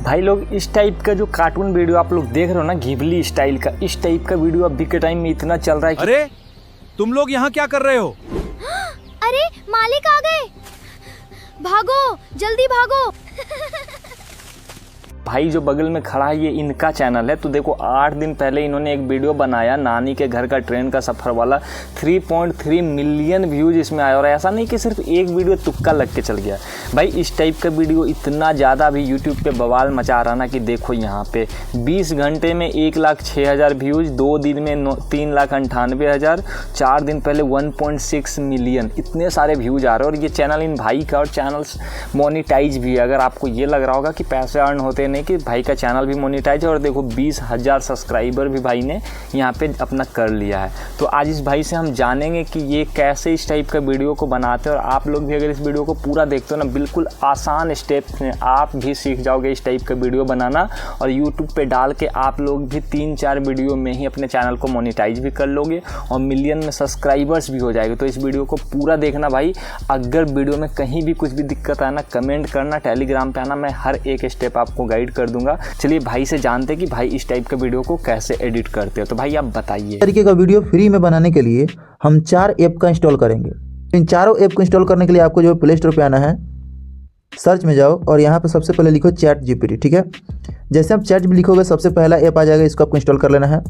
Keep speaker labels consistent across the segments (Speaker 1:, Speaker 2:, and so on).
Speaker 1: भाई लोग इस टाइप का जो कार्टून वीडियो आप लोग देख रहे हो ना, घिबली स्टाइल का, इस टाइप का वीडियो अभी के टाइम में इतना चल रहा है कि...
Speaker 2: अरे तुम लोग यहाँ क्या कर रहे हो?
Speaker 3: अरे मालिक आ गए, भागो जल्दी भागो।
Speaker 1: भाई जो बगल में खड़ा है ये इनका चैनल है। तो देखो 8 दिन पहले इन्होंने एक वीडियो बनाया नानी के घर का ट्रेन का सफ़र वाला, 3.3 मिलियन व्यूज इसमें आया। और ऐसा नहीं कि सिर्फ एक वीडियो तुक्का लग के चल गया भाई, इस टाइप का वीडियो इतना ज़्यादा भी यूट्यूब पे बवाल मचा रहा ना कि देखो यहाँ पे 20 घंटे में 1,06,000 व्यूज़, 2 दिन में 3,98,000, 4 दिन पहले 1.6 मिलियन, इतने सारे व्यूज आ रहे हैं। और ये चैनल इन भाई का, और चैनल्स मोनिटाइज भी है। अगर आपको ये लग रहा होगा कि पैसे अर्न होते नहीं, कि भाई का चैनल भी मोनेटाइज है। और देखो 20,000 सब्सक्राइबर भी भाई ने यहाँ पे अपना कर लिया है। तो आज इस भाई से हम जानेंगे कि ये कैसे इस टाइप का वीडियो को बनाते हैं। और आप लोग भी अगर इस वीडियो को पूरा देखते हो ना, बिल्कुल आसान स्टेप्स में आप भी सीख जाओगे इस टाइप का वीडियो बनाना। और यूट्यूब पे डाल के आप लोग भी 3-4 वीडियो में ही अपने चैनल को मोनेटाइज भी कर लोगे और मिलियन में सब्सक्राइबर्स भी हो जाएंगे। तो इस वीडियो को पूरा देखना भाई। अगर वीडियो में कहीं भी कुछ भी दिक्कत आए ना, कमेंट करना, टेलीग्राम पे आना, मैं हर एक स्टेप आपको गाइड कर दूंगा। चलिए भाई से जानते हैं कि भाई इस टाइप का वीडियो को कैसे एडिट करते हो। तो भाई आप बताइए।
Speaker 4: तरीके का वीडियो फ्री में बनाने के लिए हम 4 ऐप का इंस्टॉल करेंगे। इन चारों ऐप को इंस्टॉल करने के लिए आपको जो प्ले स्टोर पे आना है, सर्च में जाओ और यहाँ पे सबसे पहले लिखो ChatGPT। ठीक है, जैसे आप ChatGPT लिखोगे सबसे पहला ऐप आ जाएगा, इसको आपको इंस्टॉल कर लेना है।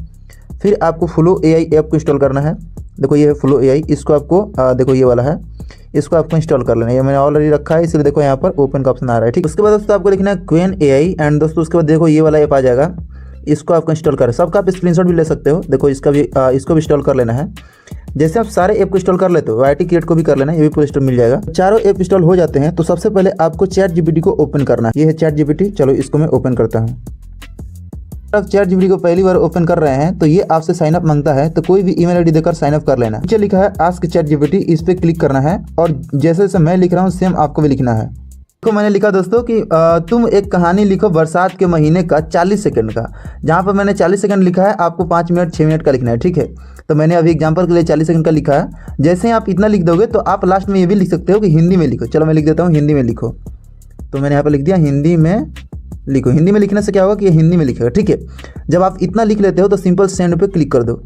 Speaker 4: फिर आपको फ्लो AI ऐप को इंस्टॉल करना है। देखो ये है फ्लो AI, इसको आपको देखो ये वाला है, इसको आपको इंस्टॉल कर लेना है। ये मैंने ऑलरेडी रखा है, इसलिए देखो यहाँ पर ओपन का ऑप्शन आ रहा है। ठीक, उसके बाद दोस्तों आपको लिखना है Qwen AI। एंड दोस्तों उसके बाद देखो ये वाला ऐप आ जाएगा, इसको आपको इंस्टॉल करें। सबका आप स्क्रीनशॉट भी ले सकते हो। देखो इसका भी इसको भी इंस्टॉल कर लेना है। जैसे आप सारे ऐप को इंस्टॉल कर लेते हो, YT क्रिएट को भी कर लेना है, ये भी प्ले स्टोर मिल जाएगा। चारों ऐप इंस्टॉल हो जाते हैं तो सबसे पहले आपको ChatGPT को ओपन करना है। ये है ChatGPT, चलो इसको मैं ओपन करता हूँ। आप ChatGPT को पहली बार ओपन कर रहे हैं तो ये आपसे साइन अप मांगता है, तो कोई भी ईमेल आईडी देकर साइन अप कर लेना। नीचे लिखा है आस्क ChatGPT, इस पे क्लिक करना है और जैसे जैसे मैं लिख रहा हूँ सेम आपको भी लिखना है। देखो मैंने लिखा दोस्तों कि तुम एक कहानी लिखो बरसात के महीने का 40 सेकंड का। जहाँ पर मैंने 40 सेकंड लिखा है, आपको 5 मिनट 6 मिनट का लिखना है। ठीक है, तो मैंने अभी एग्जांपल के लिए 40 सेकंड का लिखा है। जैसे ही आप इतना लिख दोगे तो आप लास्ट में ये भी लिख सकते हो कि हिंदी में लिखो। चलो मैं लिख देता हूँ हिंदी में लिखो, तो मैंने यहाँ पर लिख दिया हिंदी में लिखो। हिंदी में लिखने से क्या होगा कि ये हिंदी में लिखेगा। ठीक है, जब आप इतना लिख लेते हो तो सिंपल सेंड पे क्लिक कर दो।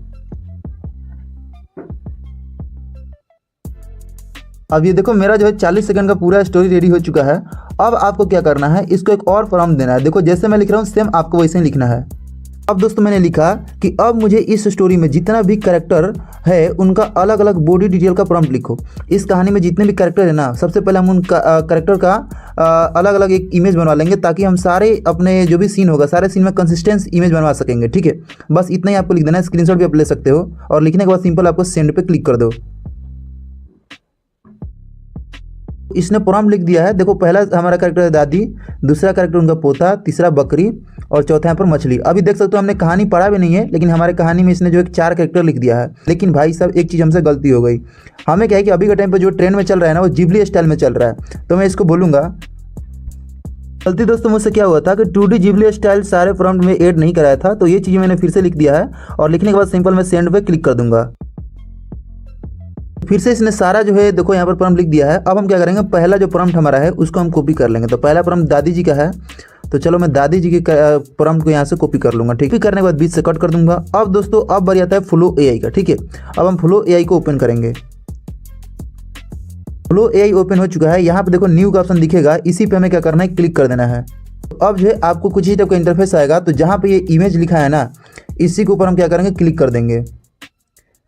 Speaker 4: अब ये देखो मेरा जो है 40 सेकंड का पूरा स्टोरी रेडी हो चुका है। अब आपको क्या करना है, इसको एक और प्रॉम्प्ट देना है। देखो जैसे मैं लिख रहा हूँ सेम आपको वैसे ही लिखना है। अब दोस्तों मैंने लिखा कि अब मुझे इस स्टोरी में जितना भी कैरेक्टर है उनका अलग अलग बॉडी डिटेल का प्रॉम्प्ट लिखो। इस कहानी में जितने भी कैरेक्टर है ना, सबसे पहले हम उन कैरेक्टर का अलग अलग एक इमेज बनवा लेंगे, ताकि हम सारे अपने जो भी सीन होगा सारे सीन में कंसिस्टेंस इमेज बनवा सकेंगे। ठीक है, बस इतना ही आपको लिख देना है। स्क्रीनशॉट भी आप ले सकते हो और लिखने के बाद सिंपल आपको सेंड पे क्लिक कर दो। इसने प्रॉम्प्ट लिख दिया है। देखो पहला हमारा कैरेक्टर है दादी, दूसरा कैरेक्टर उनका पोता, तीसरा बकरी और चौथा यहाँ पर मछली। अभी देख सकते हो हमने कहानी पढ़ा भी नहीं है, लेकिन हमारे कहानी में इसने जो एक 4 कैरेक्टर लिख दिया है। लेकिन भाई साहब एक चीज़ हमसे गलती हो गई। हमें क्या है कि अभी के टाइम पर जो ट्रेंड में चल रहा है ना, वो जिबली स्टाइल में चल रहा है। तो मैं इसको बोलूँगा, गलती दोस्तों मुझसे क्या हुआ था कि 2D जिबली स्टाइल सारे प्रॉम्प्ट में ऐड नहीं कराया था। तो ये चीज़ मैंने फिर से लिख दिया है और लिखने के बाद सिंपल मैं सेंड पे क्लिक कर दूंगा। फिर से इसने सारा जो है देखो यहाँ पर प्रॉम्प्ट लिख दिया है। अब हम क्या करेंगे, पहला जो प्रॉम्प्ट हमारा है उसको हम कॉपी कर लेंगे। तो पहला प्रॉम्प्ट दादी जी का है, तो चलो मैं दादी जी के प्रॉम्प्ट को यहाँ से कॉपी कर लूँगा। ठीक है, करने के बाद बीच से कट कर दूंगा। अब दोस्तों अब बारी आता है फ्लो AI का। ठीक है, अब हम फ्लो AI को ओपन करेंगे। फ्लो AI ओपन हो चुका है। यहाँ पर देखो न्यू का ऑप्शन दिखेगा, इसी पे हमें क्या करना है, क्लिक कर देना है। अब जो है आपको कुछ ही टाइप का इंटरफेस आएगा। तो जहाँ पे ये इमेज लिखा है ना, इसी के ऊपर हम क्या करेंगे, क्लिक कर देंगे।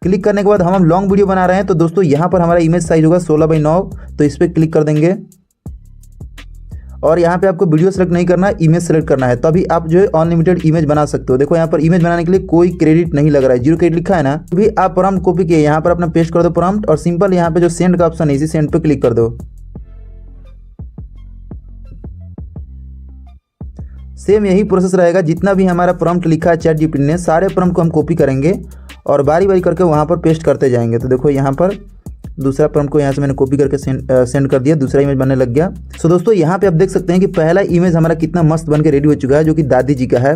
Speaker 4: क्लिक करने के बाद हम लॉन्ग वीडियो बना रहे हैं, तो दोस्तों यहाँ पर हमारा इमेज साइज होगा 16:9, तो इस पर क्लिक कर देंगे। और यहाँ पे आपको वीडियो सेलेक्ट नहीं करना है, इमेज सेलेक्ट करना है, तभी आप जो है अनलिमिटेड इमेज बना सकते हो। देखो यहाँ पर इमेज बनाने के लिए कोई क्रेडिट नहीं लग रहा है, 0 क्रेडिट लिखा है ना। भी आप प्रॉम्प्ट कॉपी किए, यहाँ पर अपना पेस्ट कर दो प्रॉम्प्ट और सिंपल यहाँ पे जो सेंड का ऑप्शन है, इसी सेंड पे क्लिक कर दो। सेम यही प्रोसेस रहेगा, जितना भी हमारा प्रॉम्प्ट लिखा है ChatGPT ने, सारे प्रॉम्प्ट को हम कॉपी करेंगे और बारी बारी करके वहाँ पर पेस्ट करते जाएंगे। तो देखो यहाँ पर दूसरा प्रॉम्प्ट को यहाँ से मैंने कॉपी करके सेंड कर दिया, दूसरा इमेज बनने लग गया। सो दोस्तों यहाँ पे आप देख सकते हैं कि पहला इमेज हमारा कितना मस्त बन के रेडी हो चुका है, जो कि दादी जी का है।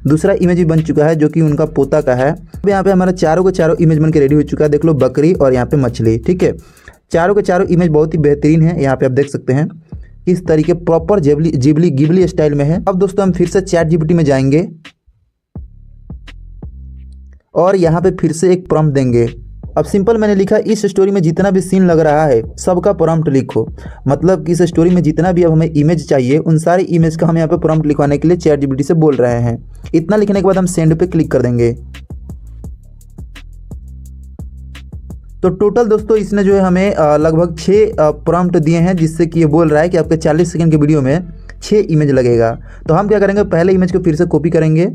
Speaker 4: दूसरा इमेज भी बन चुका है जो कि उनका पोता का है। अब यहाँ पे हमारा चारों के चारों इमेज बन के रेडी हो चुका है। देख लो बकरी और यहाँ पे मछली। ठीक है, चारों के चारों इमेज बहुत ही बेहतरीन है। यहाँ पे आप देख सकते हैं किस तरीके प्रॉपर गिबली स्टाइल में है। अब दोस्तों हम फिर से चैट जीपीटी में जाएंगे और यहाँ पे फिर से एक प्रॉम्प्ट देंगे। अब सिंपल मैंने लिखा इस स्टोरी में जितना भी सीन लग रहा है सबका प्रॉम्प्ट लिखो। मतलब कि इस स्टोरी में जितना भी अब हमें इमेज चाहिए उन सारी इमेज का हम यहाँ पे प्रॉम्प्ट लिखवाने के लिए चैट जीपीटी से बोल रहे हैं। इतना लिखने के बाद हम सेंड पे क्लिक कर देंगे। तो टोटल दोस्तों इसने जो है हमें लगभग 6 प्रॉम्प्ट दिए हैं, जिससे कि ये बोल रहा है कि आपके 40 सेकंड के वीडियो में 6 इमेज लगेगा। तो हम क्या करेंगे, पहले इमेज को फिर से कॉपी करेंगे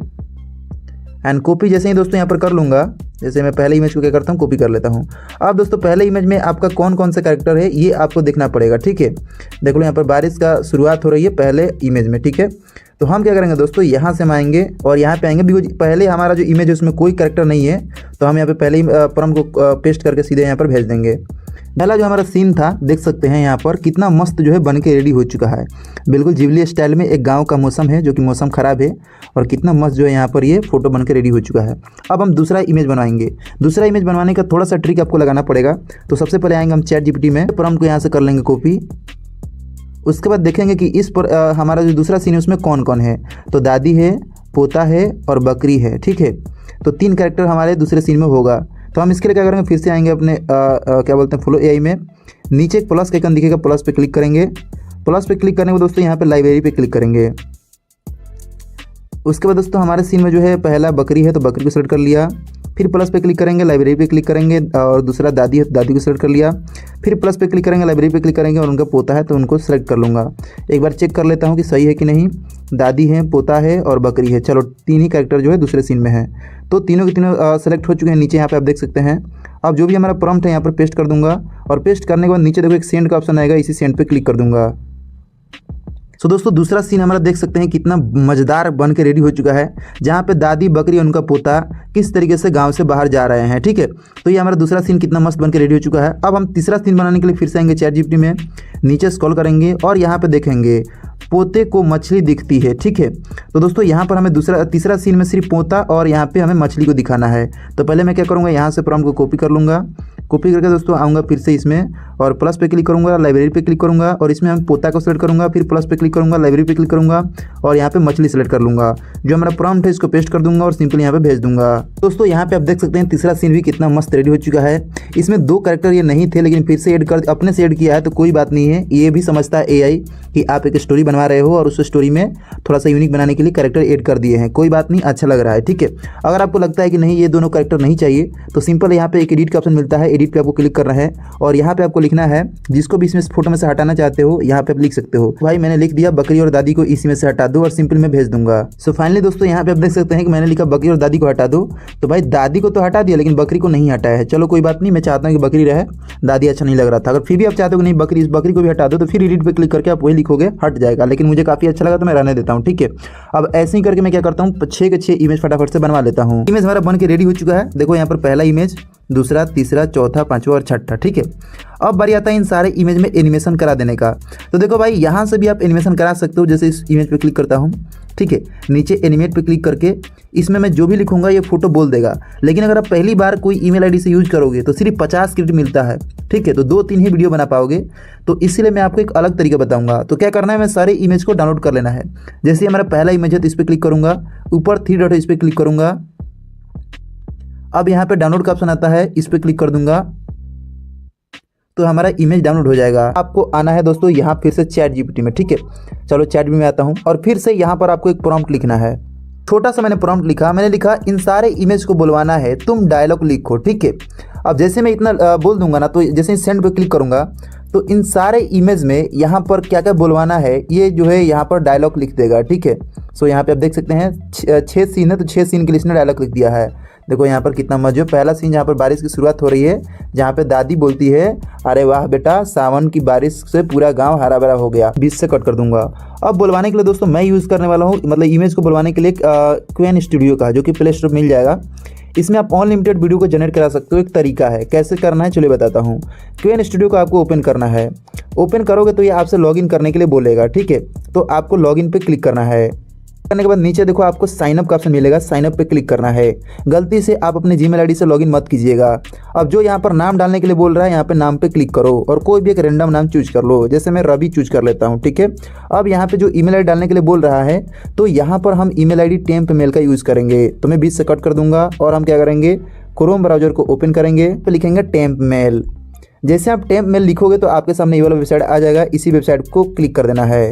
Speaker 4: एंड कॉपी जैसे ही दोस्तों यहाँ पर कर लूँगा, जैसे मैं पहले इमेज को क्या करता हूँ कॉपी कर लेता हूँ। अब दोस्तों पहले इमेज में आपका कौन कौन सा कैरेक्टर है ये आपको देखना पड़ेगा, ठीक है। देख लो यहाँ पर बारिश का शुरुआत हो रही है पहले इमेज में, ठीक है। तो हम क्या करेंगे दोस्तों, यहाँ से हम आएंगे और यहाँ पे आएंगे, बिकॉज पहले हमारा जो इमेज है उसमें कोई कैरेक्टर नहीं है, तो हम यहाँ पे पहले ही प्रॉम्प्ट को पेस्ट करके सीधे यहाँ पर भेज देंगे। पहला जो हमारा सीन था देख सकते हैं यहाँ पर कितना मस्त जो है बन के रेडी हो चुका है। बिल्कुल जिबली स्टाइल में एक गांव का मौसम है, जो कि मौसम ख़राब है, और कितना मस्त जो है यहाँ पर ये फोटो बन के रेडी हो चुका है। अब हम दूसरा इमेज बनवाएंगे। दूसरा इमेज बनवाने का थोड़ा सा ट्रिक आपको लगाना पड़ेगा। तो सबसे पहले आएंगे हम चैट जीपीटी में, प्रॉम्प्ट को यहाँ से कर लेंगे कॉपी। उसके बाद देखेंगे कि इस पर हमारा जो दूसरा सीन है उसमें कौन कौन है। तो दादी है, पोता है और बकरी है, ठीक है। तो 3 कैरेक्टर हमारे दूसरे सीन में होगा। तो हम इसके लिए क्या करेंगे, फिर से आएंगे अपने क्या बोलते हैं फ्लो एआई में। नीचे एक प्लस का आइकन दिखेगा, प्लस पे क्लिक करेंगे। प्लस पे क्लिक करने के बाद दोस्तों यहाँ पे लाइब्रेरी पे क्लिक करेंगे। उसके बाद दोस्तों हमारे सीन में जो है पहला बकरी है, तो बकरी को सेलेक्ट कर लिया। फिर प्लस पे क्लिक करेंगे, लाइब्रेरी पे क्लिक करेंगे, और दूसरा दादी है तो दादी को सेलेक्ट कर लिया। फिर प्लस पे क्लिक करेंगे, लाइब्रेरी पे क्लिक करेंगे, और उनका पोता है तो उनको सेलेक्ट कर लूँगा। एक बार चेक कर लेता हूँ कि सही है कि नहीं। दादी है, पोता है और बकरी है। चलो 3 ही कैरेक्टर जो है दूसरे सीन में है, तो तीनों के तीनों सेलेक्ट हो चुके हैं। नीचे यहाँ पे आप देख सकते हैं। अब जो भी हमारा प्रॉम्प्ट है यहाँ पर पेस्ट कर दूंगा, और पेस्ट करने के बाद नीचे देखो एक सेंड का ऑप्शन आएगा, इसी सेंड पे क्लिक कर दूंगा। सो दोस्तों दूसरा सीन हमारा देख सकते हैं कितना मज़ेदार बन के रेडी हो चुका है, जहाँ पे दादी, बकरी और उनका पोता किस तरीके से गांव से बाहर जा रहे हैं, ठीक है। तो ये हमारा दूसरा सीन कितना मस्त बन के रेडी हो चुका है। अब हम तीसरा सीन बनाने के लिए फिर से आएंगे चैट जीपीटी में, नीचे स्क्रॉल करेंगे और यहाँ पे देखेंगे पोते को मछली दिखती है, ठीक है। तो दोस्तों यहाँ पर हमें तीसरा सीन में सिर्फ पोता और यहाँ पे हमें मछली को दिखाना है। तो पहले मैं क्या करूँगा, यहाँ से प्रॉम्प्ट को कॉपी कर लूँगा। कॉपी करके दोस्तों आऊँगा फिर से इसमें, और प्लस पे क्लिक करूँगा, लाइब्रेरी पे क्लिक करूँगा, और इसमें हम पोता को सेलेक्ट करूँगा। फिर प्लस पे क्लिक करूँगा, लाइब्रेरी पे क्लिक करूँगा, और यहाँ पे मछली सेलेक्ट कर लूँगा। जो हमारा प्रॉम्प्ट है इसको पेस्ट कर दूँगा और सिंपली यहाँ पे भेज दूँगा। दोस्तों यहाँ पे आप देख सकते हैं तीसरा सीन भी कितना मस्त रेडी हो चुका है। इसमें 2 कैरेक्टर ये नहीं थे, लेकिन फिर से अपने से ऐड किया है, तो कोई बात नहीं है। ये भी समझता है एआई कि आप एक स्टोरी बनवा रहे हो और उस स्टोरी में थोड़ा सा यूनिक बनाने के लिए कैरेक्टर ऐड कर दिए हैं। कोई बात नहीं, अच्छा लग रहा है, ठीक है। अगर आपको लगता है कि नहीं ये दोनों कैरेक्टर नहीं चाहिए, तो सिंपल यहाँ पे एक एडिट का ऑप्शन मिलता है, एडिट पे आपको क्लिक करना है, और यहाँ पे आपको लिखना है जिसको भी इसमें फोटो में से हटाना चाहते हो, यहाँ पे आप लिख सकते हो। भाई मैंने लिख दिया बकरी और दादी को इसी में से हटा दो, और सिंपल में भेज दूंगा। सो फाइनली दोस्तों यहाँ पे आप देख सकते हैं कि मैंने लिखा बकरी और दादी को हटा दो। तो भाई दादी को तो हटा दिया, लेकिन बकरी को नहीं हटाया है। चलो कोई बात नहीं, मैं चाहता हूँ कि बकरी रहे, दादी अच्छा नहीं लग रहा था। अगर फिर भी आप चाहते हो कि नहीं बकरी, इस बकरी को भी हटा दो, तो फिर एडिट पे क्लिक करके आप वही लिखोगे, हट जाएगा। लेकिन मुझे काफी अच्छा लगा तो मैं रहने देता हूँ, ठीक है। अब ऐसे ही करके मैं क्या करता हूँ, 6 के 6 इमेज फटाफट से बनवा लेता हूँ। इमेज हमारा बन के रेडी हो चुका है। देखो यहाँ पर पहला इमेज, दूसरा, तीसरा, चौथा, पांचवा और छठा, ठीक है। अब बारी आता है इन सारे इमेज में एनिमेशन करा देने का। तो देखो भाई यहाँ से भी आप एनिमेशन करा सकते हो। जैसे इस इमेज पे क्लिक करता हूँ, ठीक है, नीचे एनिमेट पे क्लिक करके इसमें मैं जो भी लिखूंगा ये फोटो बोल देगा। लेकिन अगर आप पहली बार कोई ईमेल आईडी से यूज करोगे तो सिर्फ 50 क्रेडिट मिलता है, ठीक है। तो 2-3 ही वीडियो बना पाओगे। तो इसीलिए मैं आपको एक अलग तरीका बताऊंगा। तो क्या करना है, मैं सारे इमेज को डाउनलोड कर लेना है। जैसे हमारा पहला इमेज है तो इस पर क्लिक करूंगा, ऊपर 3 डॉट है इस पर क्लिक करूंगा। अब यहाँ पे डाउनलोड का ऑप्शन आता है, इस पर क्लिक कर दूंगा तो हमारा इमेज डाउनलोड हो जाएगा। आपको आना है दोस्तों यहाँ फिर से चैट जीपीटी में, ठीक है। चलो चैट जीपीटी में आता हूँ, और फिर से यहाँ पर आपको एक प्रॉम्प्ट लिखना है। छोटा सा मैंने प्रॉम्प्ट लिखा, मैंने लिखा इन सारे इमेज को बुलवाना है, तुम डायलॉग लिखो, ठीक है। अब जैसे मैं इतना बोल दूंगा ना, तो जैसे सेंड पे क्लिक करूंगा तो इन सारे इमेज में यहाँ पर क्या क्या बुलवाना है ये जो है यहाँ पर डायलॉग लिख देगा, ठीक है। सो यहाँ पे आप देख सकते हैं 6 सीन है, तो 6 सीन के लिए इसने डायलॉग लिख दिया है। देखो यहाँ पर कितना मजा। पहला सीन जहाँ पर बारिश की शुरुआत हो रही है, जहाँ पे दादी बोलती है अरे वाह बेटा, सावन की बारिश से पूरा गांव हरा भरा हो गया। 20 से कट कर दूंगा। अब बुलवाने के लिए दोस्तों मैं यूज़ करने वाला हूँ, मतलब इमेज को बुलवाने के लिए क्वेन स्टूडियो का, जो कि प्ले स्टोर मिल जाएगा। इसमें आप अनलिमिटेड वीडियो को जनरेट करा सकते हो। एक तरीका है, कैसे करना है चलिए बताता हूँ। क्वेन स्टूडियो को आपको ओपन करना है। ओपन करोगे तो ये आपसे लॉगिन करने के लिए बोलेगा, ठीक है। तो आपको लॉगिन पे क्लिक करना है। करने के बाद नीचे देखो आपको साइन अप का ऑप्शन मिलेगा, साइन अप पे क्लिक करना है। गलती से आप अपने जीमेल आईडी से लॉगिन मत कीजिएगा। अब जो यहाँ पर नाम डालने के लिए बोल रहा है, यहाँ पे नाम पे क्लिक करो और कोई भी एक रैंडम नाम चूज कर लो। जैसे मैं रवि चूज कर लेता हूँ, ठीक है। अब यहाँ पे जो ईमेल आईडी डालने के लिए बोल रहा है, तो यहाँ पर हम ईमेल आईडी टेम्प मेल का यूज़ करेंगे। तो मैं 20 से कट कर दूंगा और हम क्या करेंगे, क्रोम ब्राउजर को ओपन करेंगे, तो लिखेंगे टेम्प मेल। जैसे आप टेम्प मेल लिखोगे तो आपके सामने ये वाला वेबसाइट आ जाएगा। इसी वेबसाइट को क्लिक कर देना है।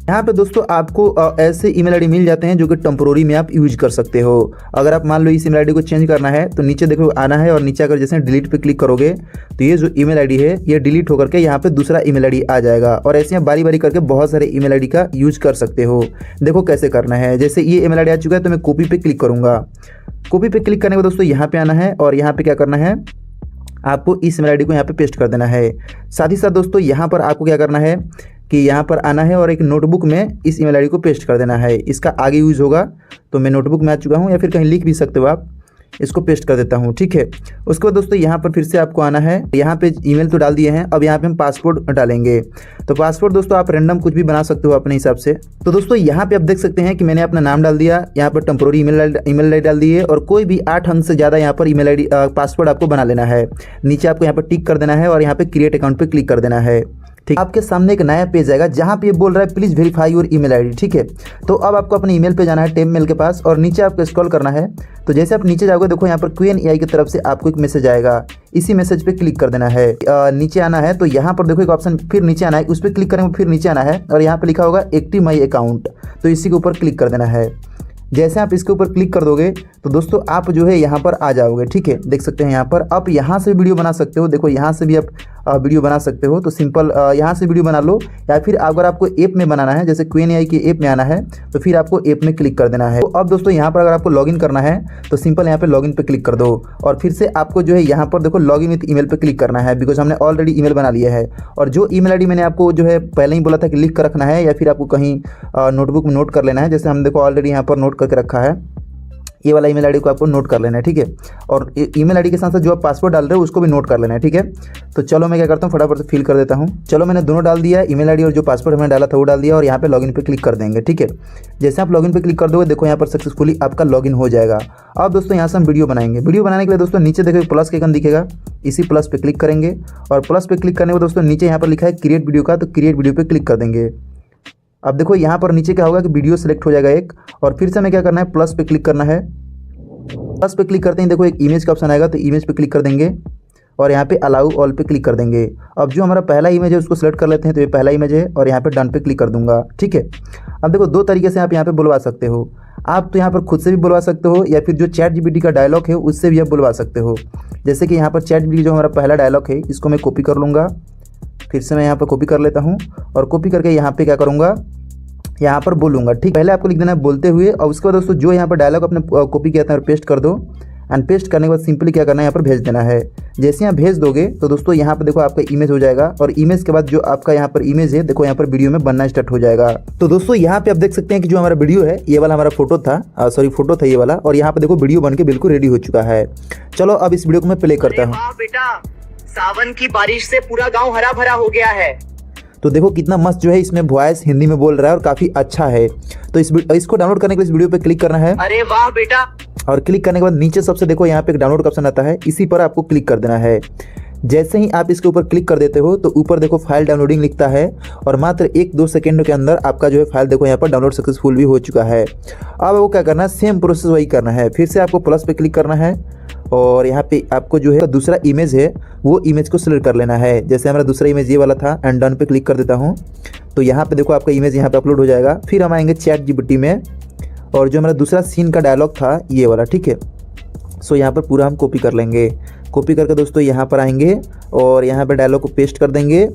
Speaker 4: यहाँ पे दोस्तों आपको ऐसे ईमेल आईडी मिल जाते हैं जो कि टेम्पोररी में आप यूज कर सकते हो। अगर आप मान लो इस ईमेल आईडी को चेंज करना है तो नीचे देखो आना है और नीचे अगर जैसे डिलीट पे क्लिक करोगे तो ये जो ईमेल आईडी है ये डिलीट होकर के यहाँ पे दूसरा ईमेल आईडी आ जाएगा। और ऐसे आप बारी बारी करके बहुत सारे ईमेल आईडी का यूज कर सकते हो। देखो कैसे करना है। जैसे ये ईमेल आईडी आ चुका है तो मैं कॉपी पे क्लिक करूँगा। कॉपी पे क्लिक करने के बाद दोस्तों यहाँ पे आना है और यहाँ पे क्या करना है, आपको इस ईमेल आईडी को यहाँ पे पेस्ट कर देना है। साथ ही साथ दोस्तों यहाँ पर आपको क्या करना है कि यहाँ पर आना है और एक नोटबुक में इस ईमेल आईडी को पेस्ट कर देना है। इसका आगे यूज़ होगा तो मैं नोटबुक में आ चुका हूँ, या फिर कहीं लिख भी सकते हो आप। इसको पेस्ट कर देता हूँ, ठीक है। उसके बाद दोस्तों यहाँ पर फिर से आपको आना है। यहाँ पे ईमेल तो डाल दिए हैं, अब यहाँ पे हम पासवर्ड डालेंगे। तो पासवर्ड दोस्तों आप रैंडम कुछ भी बना सकते हो अपने हिसाब से। तो दोस्तों यहाँ पे आप देख सकते हैं कि मैंने अपना नाम डाल दिया, यहाँ पर टेम्पोररी ईमेल आईडी डाल दी है और कोई भी 8 अंक से ज़्यादा यहाँ पर ईमेल आईडी पासवर्ड आपको बना लेना है। नीचे आपको यहाँ पर टिक कर देना है और यहाँ पे क्रिएट अकाउंट पे क्लिक कर देना है, ठीक। आपके सामने एक नया पेज आएगा जहाँ पे ये बोल रहा है please verify your email ID, ठीक है। तो अब आपको अपने ईमेल पे जाना है, टेम्प मेल के पास, और नीचे आपको स्क्रॉल करना है। तो जैसे आप नीचे जाओगे देखो यहाँ पर Q&A की तरफ से आपको एक मैसेज आएगा। इसी मैसेज पे क्लिक कर देना है। नीचे आना है तो यहाँ पर देखो एक ऑप्शन फिर नीचे आना है, उस पर क्लिक करेंगे फिर नीचे आना है और यहाँ पर लिखा होगा एक्टिव माई अकाउंट, तो इसी के ऊपर क्लिक कर देना है। जैसे आप इसके ऊपर क्लिक कर दोगे तो दोस्तों आप जो है यहाँ पर आ जाओगे, ठीक है। देख सकते हैं यहाँ पर आप यहाँ से वीडियो बना सकते हो। देखो यहाँ से भी आप वीडियो बना सकते हो। तो सिंपल यहाँ से वीडियो बना लो, या फिर अगर आपको ऐप में बनाना है, जैसे Q&A की ऐप में आना है तो फिर आपको ऐप में क्लिक कर देना है। तो अब दोस्तों यहाँ पर अगर आपको लॉगिन करना है तो सिंपल यहाँ पे लॉगिन पे क्लिक कर दो और फिर से आपको जो है यहाँ पर देखो लॉगिन विथ ईमेल पे क्लिक करना है, बिकॉज हमने ऑलरेडी ईमेल बना लिया है। और जो ईमेल आईडी मैंने आपको जो है पहले ही बोला था कि लिख कर रखना है, या फिर आपको कहीं नोटबुक में नोट कर लेना है। जैसे हम देखो ऑलरेडी यहाँ पर नोट करके रखा है, ये वाला ईमेल आईडी को आपको नोट कर लेना है, ठीक है। और ईमेल आईडी के साथ साथ जो आप पासवर्ड डाल रहे हो उसको भी नोट कर लेना है, ठीक है। तो चलो मैं क्या करता हूँ फटाफट से फिल कर देता हूँ। चलो मैंने दोनों डाल दिया, ईमेल आईडी और जो पासवर्ड हमने डाला था वो डाल दिया, और यहाँ पे लॉगिन पे क्लिक कर देंगे, ठीक है। जैसे आप लॉगिन पे क्लिक कर दोगे देखो यहाँ पर सक्सेसफुली आपका लॉगिन हो जाएगा। अब दोस्तों यहाँ से हम वीडियो बनाएंगे। वीडियो बनाने के लिए दोस्तों नीचे देखो प्लस के आइकन दिखेगा, इसी प्लस पे क्लिक करेंगे और प्लस पे क्लिक करने के बाद दोस्तों नीचे यहाँ पर लिखा है क्रिएट वीडियो का, तो क्रिएट वीडियो पे क्लिक कर देंगे। अब देखो यहाँ पर नीचे क्या होगा कि वीडियो सेलेक्ट हो जाएगा एक, और फिर से हमें क्या करना है प्लस पे क्लिक करना है। प्लस पे क्लिक करते हैं देखो एक इमेज का ऑप्शन आएगा, तो इमेज पे क्लिक कर देंगे और यहाँ पे अलाउ ऑल पे क्लिक कर देंगे। अब जो हमारा पहला इमेज है उसको सेलेक्ट कर लेते हैं, तो ये पहला इमेज है और यहाँ पे डन पे क्लिक कर दूंगा, ठीक है। अब देखो दो तरीके से आप यहाँ पे बुलवा सकते हो। आप तो यहाँ पर खुद से भी बुलवा सकते हो, या फिर जो ChatGPT का डायलॉग है उससे भी आप बुलवा सकते हो। जैसे कि यहाँ पर ChatGPT जो हमारा पहला डायलॉग है इसको मैं कॉपी कर लूँगा, फिर से मैं यहाँ पर कॉपी कर लेता हूँ और कॉपी करके यहाँ पे क्या करूँगा, यहाँ पर बोलूँगा, ठीक। पहले आपको लिख देना है बोलते हुए, और उसके बाद दोस्तों जो यहाँ पर डायलॉग आपने कॉपी किया था पेस्ट कर दो, एंड पेस्ट करने के बाद सिंपली क्या करना है यहाँ पर भेज देना है। जैसे यहाँ भेज दोगे तो दोस्तों यहाँ पर देखो आपका इमेज हो जाएगा, और इमेज के बाद जो आपका यहाँ पर इमेज है देखो यहाँ पर वीडियो में बनना स्टार्ट हो जाएगा। तो दोस्तों यहाँ पे आप देख सकते हैं कि जो हमारा वीडियो है ये वाला हमारा फोटो था, फोटो था ये वाला, और यहाँ पर देखो वीडियो बन के बिल्कुल रेडी हो चुका है। चलो अब इस वीडियो को मैं प्ले करता हूँ।
Speaker 5: बेटा, सावन की बारिश से पूरा गाँव हरा भरा हो गया है।
Speaker 4: तो देखो कितना मस्त जो है इसमें वॉइस हिंदी में बोल रहा है और काफ़ी अच्छा है। तो इसको डाउनलोड करने के लिए इस वीडियो पे क्लिक करना है।
Speaker 5: अरे वाह बेटा।
Speaker 4: और क्लिक करने के बाद नीचे सबसे देखो यहाँ पे एक डाउनलोड का ऑप्शन आता है, इसी पर आपको क्लिक कर देना है। जैसे ही आप इसके ऊपर क्लिक कर देते हो तो ऊपर देखो फाइल डाउनलोडिंग लिखता है, और मात्र 1-2 सेकंड के अंदर आपका जो है फाइल देखो यहाँ पर डाउनलोड सक्सेसफुल भी हो चुका है। अब वो क्या करना है, सेम प्रोसेस वही करना है। फिर से आपको प्लस पे क्लिक करना है और यहाँ पे आपको जो है दूसरा इमेज है वो इमेज को सिलेक्ट कर लेना है। जैसे हमारा दूसरा इमेज ये वाला था, एंड डन पे क्लिक कर देता हूँ तो यहाँ पे देखो आपका इमेज यहाँ पे अपलोड हो जाएगा। फिर हम आएंगे ChatGPT में, और जो हमारा दूसरा सीन का डायलॉग था ये वाला, ठीक है। सो यहाँ पर पूरा हम कॉपी कर लेंगे। कॉपी करके दोस्तों यहाँ पर आएंगे और यहाँ पर डायलॉग को पेस्ट कर देंगे,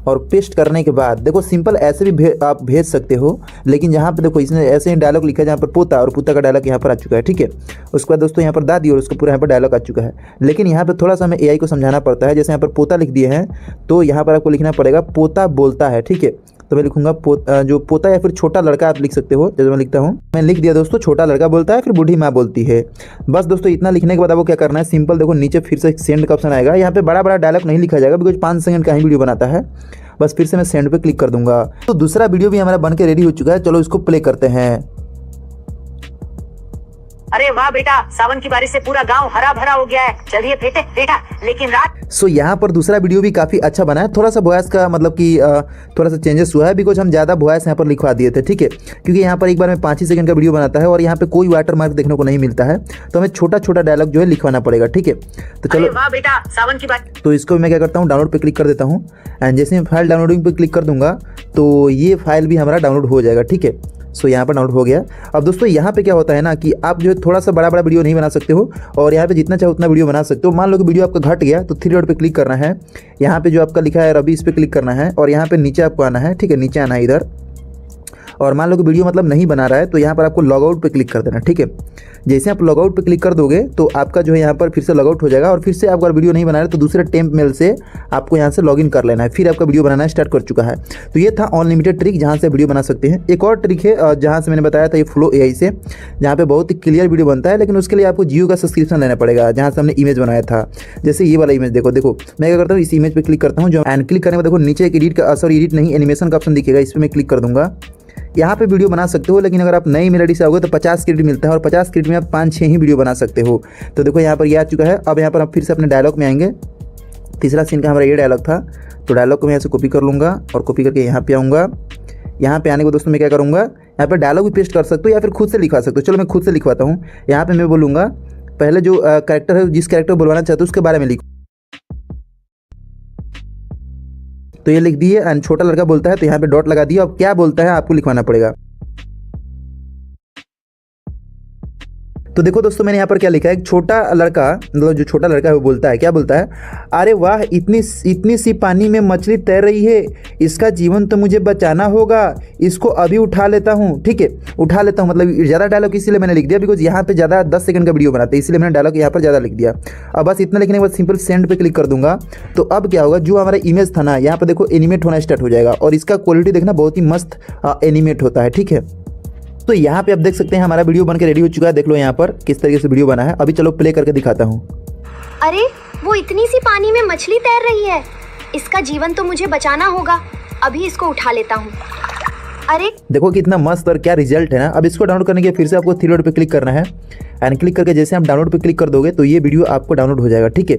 Speaker 4: और पेस्ट करने के बाद देखो सिंपल ऐसे भी आप भेज सकते हो, लेकिन यहाँ पे देखो इसने ऐसे ही डायलॉग लिखा है जहाँ पर पोता, और पोता का डायलॉग यहाँ पर आ चुका है, ठीक है। उसके बाद दोस्तों यहाँ पर दादी, और उसका पूरा यहाँ पर डायलॉग आ चुका है। लेकिन यहाँ पे थोड़ा सा हमें AI को समझाना पड़ता है। जैसे यहाँ पर पोता लिख दिए हैं तो यहाँ पर आपको लिखना पड़ेगा पोता बोलता है, ठीक है। तो मैं लिखूंगा जो पोता या फिर छोटा लड़का आप लिख सकते हो। जैसे मैं लिखता हूँ, मैं लिख दिया दोस्तों छोटा लड़का बोलता है, फिर बूढ़ी माँ बोलती है। बस दोस्तों इतना लिखने के बाद आपको क्या करना है, सिंपल देखो नीचे फिर से सेंड का ऑप्शन आएगा। यहाँ पे बड़ा बड़ा डायलॉग नहीं लिखा जाएगा, बिकॉज 5 सेकंड का ही वीडियो बनाता है। बस फिर से मैं सेंड पे क्लिक कर दूंगा। तो दूसरा वीडियो भी हमारा बन के रेडी हो चुका है। चलो इसको प्ले करते हैं।
Speaker 5: अरे वाह बेटा, सावन की बारिश से पूरा गांव हरा भरा हो गया है। चलिए बेटा, लेकिन रात
Speaker 4: सो यहाँ पर दूसरा वीडियो भी काफ़ी अच्छा बना है। थोड़ा सा वॉइस का मतलब कि थोड़ा सा चेंजेस हुआ है, बिकॉज हम ज़्यादा वॉइस यहाँ पर लिखवा दिए थे, ठीक है। क्योंकि यहाँ पर एक बार में 5 ही सेकंड का वीडियो बनाता है और यहाँ पे कोई वाटर मार्क देखने को नहीं मिलता है, तो हमें छोटा छोटा डायलॉग जो है लिखवाना पड़ेगा, ठीक है। तो
Speaker 5: अरे
Speaker 4: चलो,
Speaker 5: वाह बेटा, सावन की बारिश।
Speaker 4: तो इसको मैं क्या करता हूँ, डाउनलोड पे क्लिक कर देता हूँ एंड जैसे मैं फाइल डाउनलोडिंग पे क्लिक कर दूंगा तो ये फाइल भी हमारा डाउनलोड हो जाएगा, ठीक है। सो यहाँ पर डाउनलोड हो गया। अब दोस्तों यहाँ पे क्या होता है ना कि आप जो है थोड़ा सा बड़ा वीडियो नहीं बना सकते हो और यहाँ पे जितना चाहे उतना वीडियो बना सकते हो। मान लो कि वीडियो आपका घट गया तो 3 डॉट पे क्लिक करना है, यहाँ पे जो आपका लिखा है रवि, इस पर क्लिक करना है और यहाँ पे नीचे आपको आना है, ठीक है, नीचे आना है इधर। और मान लो कि वीडियो मतलब नहीं बना रहा है तो यहाँ पर आपको लॉग आउट पे क्लिक कर देना, ठीक है। जैसे आप लॉग आउट पे क्लिक कर दोगे तो आपका जो है यहाँ पर फिर से लॉग आउट हो जाएगा और फिर से आप अगर वीडियो नहीं बना रहे तो दूसरे टेम्प मेल से आपको यहाँ से लॉगिन कर लेना है, फिर आपका वीडियो बनाना स्टार्ट कर चुका है। तो ये था अनलिमिटेड ट्रिक जहाँ से वीडियो बना सकते हैं। एक और ट्रिक है जहाँ से मैंने बताया था, ये फ्लो एआई से, जहाँ पे बहुत ही क्लियर वीडियो बनता है, लेकिन उसके लिए आपको जियो का सब्सक्रिप्शन लेना पड़ेगा, जहाँ से हमने इमेज बनाया था। जैसे ये वाला इमेज देखो मैं क्या करता हूँ, इस इमेज पर क्लिक करता हूँ जो एंड क्लिक करने में देखो नीचे एक एडिट नहीं, एनिमेशन का ऑप्शन दिखेगा, इस पर मैं क्लिक कर दूंगा। यहाँ पे वीडियो बना सकते हो, लेकिन अगर आप नई मेल आईडी से आओगे तो 50 क्रेडिट मिलता है और 50 क्रेडिट में आप 5-6 ही वीडियो बना सकते हो। तो देखो यहाँ पर ये आ चुका है। अब यहाँ पर हम फिर से अपने डायलॉग में आएंगे। तीसरा सीन का हमारा ये डायलॉग था, तो डायलॉग को मैं यहाँ से कॉपी कर लूँगा और कॉपी करके यहाँ पे आऊँगा। यहाँ पे आने को दोस्तों मैं क्या करूँगा, यहाँ पर डायलॉग भी पेस्ट कर सकते हो या फिर खुद से लिखवा सकते हो। चलो मैं खुद से लिखवाता हूँ। यहाँ पर मैं बोलूँगा पहले जो कैरेक्टर है, जिस कैरेक्टर बोलवाना चाहते हो उसके बारे में लिखो। तो ये लिख दिए एंड छोटा लड़का बोलता है तो यहाँ पे डॉट लगा दिया। अब क्या बोलता है आपको लिखवाना पड़ेगा। तो देखो दोस्तों मैंने यहाँ पर क्या लिखा है, एक छोटा लड़का, मतलब जो छोटा लड़का है वो बोलता है, क्या बोलता है, अरे वाह इतनी सी पानी में मछली तैर रही है, इसका जीवन तो मुझे बचाना होगा, इसको अभी उठा लेता हूँ, ठीक है, उठा लेता हूँ। मतलब ज़्यादा डायलॉग इसीलिए मैंने लिख दिया बिकॉज यहाँ पे ज़्यादा 10 सेकंड का वीडियो बनाते हैं, इसलिए मैंने डायलॉग यहाँ पर ज़्यादा लिख दिया। अब बस इतना लिखने के बाद सिंपल सेंड पे क्लिक कर दूंगा। तो अब क्या होगा, जो हमारा इमेज था ना, यहाँ पर देखो एनिमेट होना स्टार्ट हो जाएगा और इसका क्वालिटी देखना बहुत ही मस्त एनिमेट होता है, ठीक है। तो यहाँ पे आप देख सकते हैं हमारा वीडियो बनकर रेडी हो चुका है। देख लो यहाँ पर किस तरीके से वीडियो बना है। अभी चलो प्ले करके दिखाता हूँ।
Speaker 3: अरे वो इतनी सी पानी में मछली तैर रही है, इसका जीवन तो मुझे बचाना होगा, अभी इसको उठा लेता हूँ। अरे
Speaker 4: देखो कितना मस्त और क्या रिजल्ट है ना। अब इसको डाउनलोड करने के फिर से आपको 3 डॉट पे क्लिक करना है एंड क्लिक करके जैसे आप डाउनलोड पे क्लिक कर दोगे तो ये वीडियो आपको डाउनलोड हो जाएगा, ठीक है।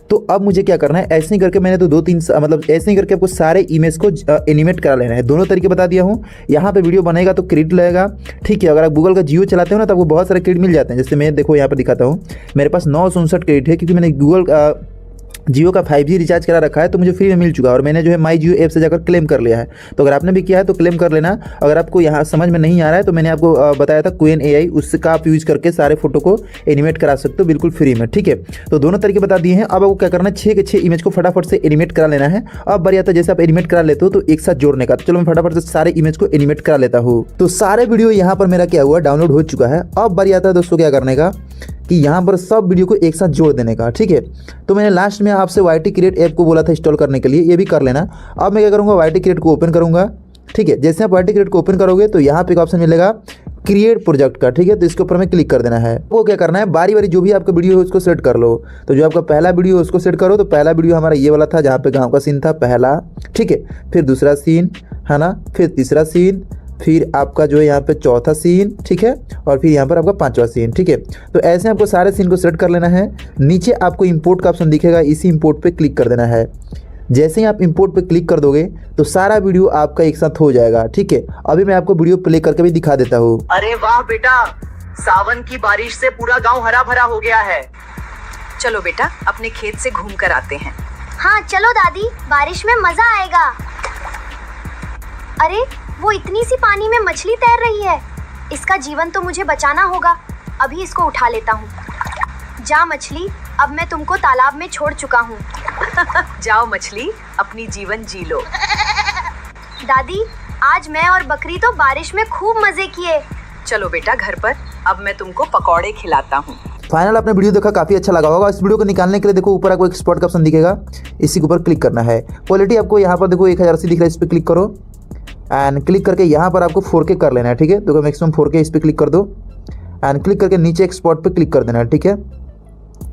Speaker 4: तो अब मुझे क्या करना है, ऐसे ही करके मैंने तो 2-3 मतलब ऐसे ही करके आपको सारे इमेज को एनिमेट करा लेना है। दोनों तरीके बता दिया हूँ। यहाँ पे वीडियो बनेगा तो क्रेडिट लगेगा, ठीक है। अगर आप गूगल का जियो चलाते हो ना तो आपको बहुत सारे क्रेडिट मिल जाते हैं। जैसे मैं देखो यहाँ पर दिखाता हूँ, मेरे पास 969 क्रेडिट है क्योंकि मैंने गूगल जियो का 5G रिचार्ज करा रखा है, तो मुझे फ्री में मिल चुका है और मैंने जो है माई जियो ऐप से जाकर क्लेम कर लिया है। तो अगर आपने भी किया है तो क्लेम कर लेना। अगर आपको यहाँ समझ में नहीं आ रहा है तो मैंने आपको बताया था क्वीन AI, उसका आप यूज़ करके सारे फोटो को एनिमेट करा सकते हो बिल्कुल फ्री में, ठीक है। तो दोनों तरीके बता दिए हैं। अब आपको क्या करना है, 6 के 6 इमेज को फटाफट से एनिमेट करा लेना है। अब बारी आता है जैसे आप एनिमेट करा लेते हो तो एक साथ जोड़ने का। तो चलो मैं फटाफट से सारे इमेज को एनिमेट करा लेता हूँ। तो सारे वीडियो यहाँ पर मेरा क्या हुआ, डाउनलोड हो चुका है। अब बारी आता है दोस्तों क्या करने का कि यहाँ पर सब वीडियो को एक साथ जोड़ देने का, ठीक है। तो मैंने लास्ट में आपसे YT क्रिएट ऐप को बोला था इंस्टॉल करने के लिए, ये भी कर लेना। अब मैं क्या करूँगा, YT क्रिएट को ओपन करूँगा, ठीक है। जैसे आप YT क्रिएट को ओपन करोगे तो यहाँ पे एक ऑप्शन मिलेगा क्रिएट प्रोजेक्ट का, ठीक है। तो इसके ऊपर में क्लिक कर देना है। वो क्या करना है, बारी बारी जो भी आपका वीडियो है उसको सेट कर लो। तो जो आपका पहला वीडियो है उसको सेट करो। तो पहला वीडियो हमारा ये वाला था जहाँ पे गाँव का सीन था पहला, ठीक है। फिर दूसरा सीन है ना, फिर तीसरा सीन, फिर आपका जो है यहाँ पे चौथा सीन, ठीक है, और फिर यहाँ पर आपका 5वां सीन, ठीक है। तो ऐसे आपको सारे सीन को सेलेक्ट कर लेना है। नीचे आपको इंपोर्ट का ऑप्शन दिखेगा, इसी इंपोर्ट पे क्लिक कर देना है। जैसे ही आप इंपोर्ट पे क्लिक कर दोगे तो सारा वीडियो आपका एक साथ हो जाएगा, ठीक है। अभी मैं आपको वीडियो प्ले करके भी दिखा देता हूँ।
Speaker 5: अरे वाह बेटा, सावन की बारिश से पूरा गांव हरा भरा हो गया है।
Speaker 6: चलो बेटा अपने खेत से घूम कर आते हैं।
Speaker 3: हाँ चलो दादी, बारिश में मजा आएगा। अरे वो इतनी सी पानी में मछली तैर रही है, इसका जीवन तो मुझे बचाना होगा, अभी इसको उठा लेता हूँ। जा मछली, अब मैं तुमको तालाब में छोड़ चुका हूँ।
Speaker 6: जाओ मछली, अपनी जीवन जी लो।
Speaker 3: दादी आज मैं और बकरी तो बारिश में खूब मजे किए।
Speaker 6: चलो बेटा घर पर, अब मैं तुमको पकौड़े खिलाता हूँ।
Speaker 4: फाइनल आपने वीडियो देखा, काफ़ी अच्छा लगा होगा। इस वीडियो को निकालने के लिए देखो ऊपर आपको एक स्पॉट का ऑप्शन दिखेगा, इसी के ऊपर क्लिक करना है। क्वालिटी आपको यहाँ पर देखो 1080 दिख रहा है, इस पर क्लिक करो एंड क्लिक करके यहाँ पर आपको 4K कर लेना है, ठीक है। तो मैक्सिमम 4K इस पर क्लिक कर दो एंड क्लिक करके नीचे एक स्पॉट पे क्लिक कर देना है, ठीक है।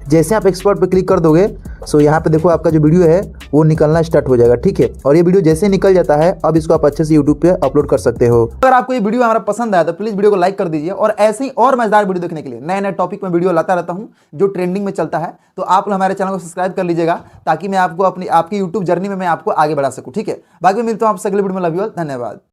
Speaker 4: जैसे आप एक्सपोर्ट पे क्लिक कर दोगे सो यहाँ पे देखो आपका जो वीडियो है वो निकलना स्टार्ट हो जाएगा, ठीक है। और ये वीडियो जैसे ही निकल जाता है अब इसको आप अच्छे से यूट्यूब पे अपलोड कर सकते हो। अगर आपको ये वीडियो हमारा पसंद आया तो प्लीज़ वीडियो को लाइक कर दीजिए, और ऐसे ही और मजेदार वीडियो देखने के लिए नए नए टॉपिक में वीडियो लाता रहता हूँ जो ट्रेंडिंग में चलता है। तो आप हमारे चैनल को सब्सक्राइब कर लीजिएगा ताकि मैं आपको आपकी यूट्यूब जर्नी में मैं आपको आगे बढ़ा सकूँ, ठीक है। बाकी मिलता हूँ आपसे अगले वीडियो में। लव यू ऑल, धन्यवाद।